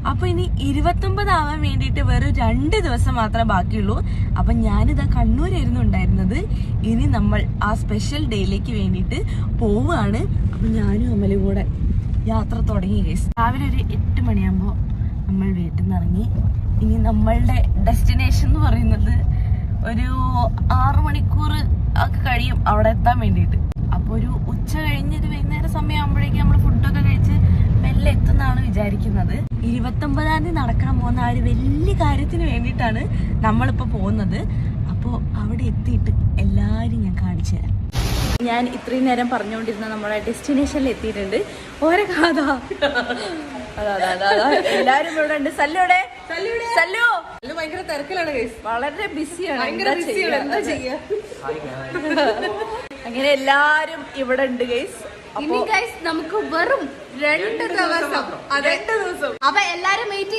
അപ്പൊ ഇനി 29 ആവാൻ വേണ്ടിയിട്ട് വെറും 2 ദിവസം മാത്രമേ ബാക്കിയുള്ളൂ. അപ്പൊ ഞാനിതാ കണ്ണൂരായിരുന്നു ഉണ്ടായിരുന്നത്. ഇനി നമ്മൾ ആ സ്പെഷ്യൽ ഡേയിലേക്ക് വേണ്ടിയിട്ട് പോവുകയാണ്. അപ്പൊ ഞാനും അമലും കൂടെ യാത്ര തുടങ്ങി ഗൈസ്. രാവിലെ ഒരു 8 മണിയാകുമ്പോൾ നമ്മൾ വീട്ടിൽ നിന്ന് ഇറങ്ങി. ഇനി നമ്മളുടെ ഡെസ്റ്റിനേഷൻ എന്ന് പറയുന്നത് ഒരു 6 മണിക്കൂർ ഒക്കെ കഴിയും അവിടെ എത്താൻ വേണ്ടിയിട്ട്. അപ്പൊ ഒരു ഉച്ച കഴിഞ്ഞൊരു വൈകുന്നേരം സമയം ആകുമ്പോഴേക്കും നമ്മൾ ഫുഡൊക്കെ കഴിച്ച് മെല്ലെ എത്തുന്നാണ് വിചാരിക്കുന്നത്. 29-ാം തീയതി നടക്കാൻ പോകുന്ന ആ ഒരു വലിയ കാര്യത്തിന് വേണ്ടിയിട്ടാണ് നമ്മളിപ്പോ പോകുന്നത്. അപ്പോ അവിടെ എത്തിയിട്ട് എല്ലാരും ഞാൻ കാണിച്ചു തരാം. ഞാൻ ഇത്രയും നേരം പറഞ്ഞുകൊണ്ടിരുന്ന നമ്മളെ ഡെസ്റ്റിനേഷനിൽ എത്തിയിട്ടുണ്ട്. ഓരോ കഥ എല്ലാരും ഇവിടെ ഉണ്ട്. സല്ലുടെ സല്ലു ഭയങ്കര തിരക്കിലാണ്, വളരെ ബിസിയാണ്. എന്താ ചെയ്യാ അങ്ങനെ എല്ലാരും ഇവിടെ ഉണ്ട് ഗൈസ്. ഇനി ഗൈസ് നമുക്ക് വെറും 2 ദിവസം. അപ്പൊ എല്ലാരും വെയിറ്റ്